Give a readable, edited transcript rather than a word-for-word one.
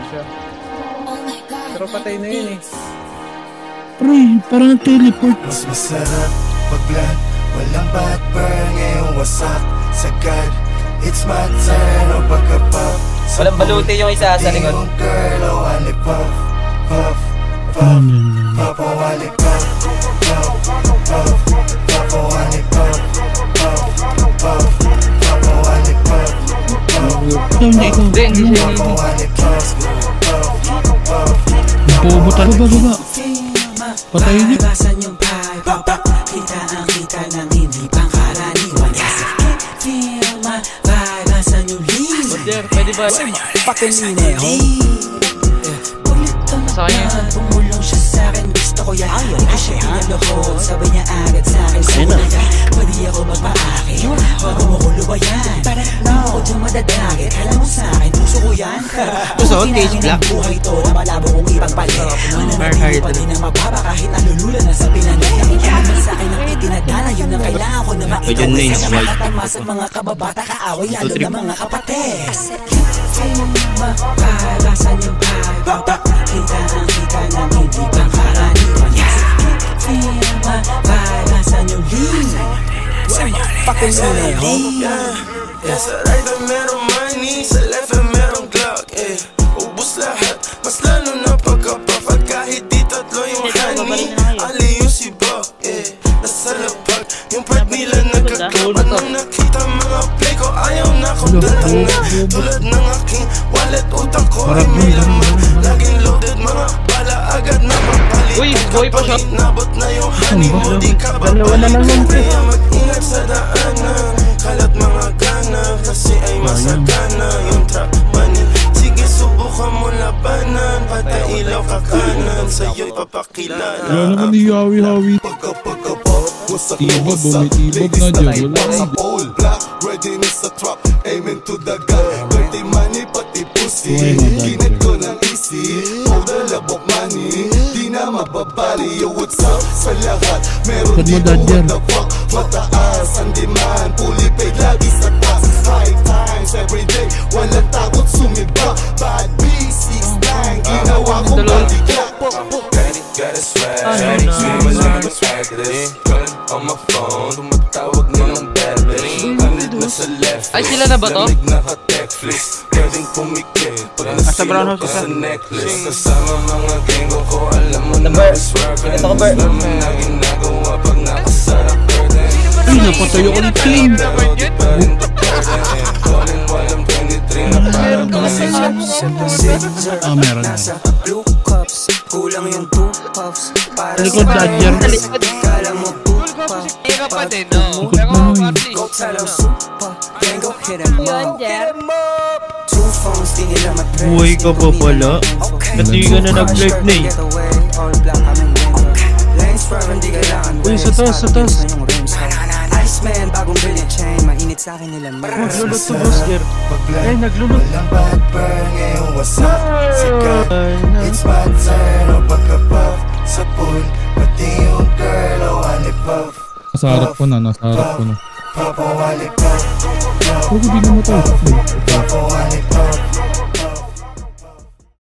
siya. Pero patay na yun eh. Pre, parang teleport. Mas masarap pag-blood, walang bad burn. Ngayong wasak, sagad, it's my turn. O pagka-puff, walang baluti yung isa sa likod. yung girl, o wali puff, puff, puff, puff, o wali puff, puff, puff, puff, o wali puff, puff, puff, puff, o wali puff, Hindi siya bobo talaga, baba. Patayin niyo. Kita ang kita ng hindi pangkaraniwan. Feel my vibe, asan yung lead? Pwede ba? Pakinineo. Sa kanya. Tumulong siya sa'kin, gusto ko yan. Hindi ko siya pinalohod, sabay niya agad sa'kin. Pwede ako magpa-akin, bago mo ko lubayan. Ako dyan madadagit, alam mo sa'kin, puso ko yan. Puso, stage black. Buhay to na malabo kong ipagpalit. Mananatili pa din ang mababa kahit nalulula na sa pinanay. Ano man sa'kin ang itinadala, yun ang kailangan ko na maitaw. Sa mga tamas at mga kababata, kaaway lalo na mga kapatid. Mapalasan yung vibe, kita ang kita ng hindi pangkaraniwan. Feel my vibe, asan yung lead? Pakinineo. Sa right na merong money, sa left na merong Glock. Ubus lahat, mas lalo na pagka-puff. At kahit di tatlo yung honey, ali yung si Buck. Nasa lapag, yung part nila nagkakap. Anong nakita mga play ko, ayaw na akong dalanga. Tulad ng aking wallet, utak ko ay may laman. Laging loaded, mga bala agad na papalitan. Uy, boy pa siya. Nabot na yung honey mo, di ka ba kaya mag-ingat sa daanan. Kalat mga gana, kasi ay masagana yung trap money. Sige subukan mo labanan, patay ilaw ka kanan, sa'yo'y papakilala. Wala naman di hawi-hawi. Tibag, bumitibag na dyan. Wala pole, black, readiness sa trap, aiming to the gun. Dirty money, pati pussy, ginit ko ng easy. Powder, labok money, di na mababali. Yo, what's up sa lahat? Meron dito, what the fuck? Mataas ang demand, fully paid, lagi sa taas. High times, everyday, walang takot sumibak. Bad B69, ginawa ko body clock. Got a swag, on my phone, tumatawag na ng bad bitch. Palit na sa left, ay sila na ba to? naka-Netflix, pwedeng pumikit pag nasilip ka sa necklace. Kasama mga gengo ko, alam mo na swerve. Alam mo na ginagawa pag nakasarap burden. Ay, napatay ako ni Clean. Pero di pa rin tapos. Calling while I'm 23 na parang Meron na. Blue cups, kulang yung 2 puffs. Para Likod Dodger. kala mo 2 puffs. Hirap pa din, no? Likod mo nun. Go tell them super, then go hit them up. 2 phones, di nila matres. Buhay ka pa pala. Kasi ka na nag-live na eh. Uy, sa taas, sa taas. Iceman, bagong billion chain, mainit sa'kin nila. Naglulot to boss, Ger. Ay, naglulot. Walang bad burn, ngayong wasak, sikat. It's my turn, o pagka-puff sa pool, pati yung girl, o wali puff. Nasa harap ko na, nasa harap ko na. Puff, o wali puff, puff, Huwag ko di na matay. puff, o wali puff.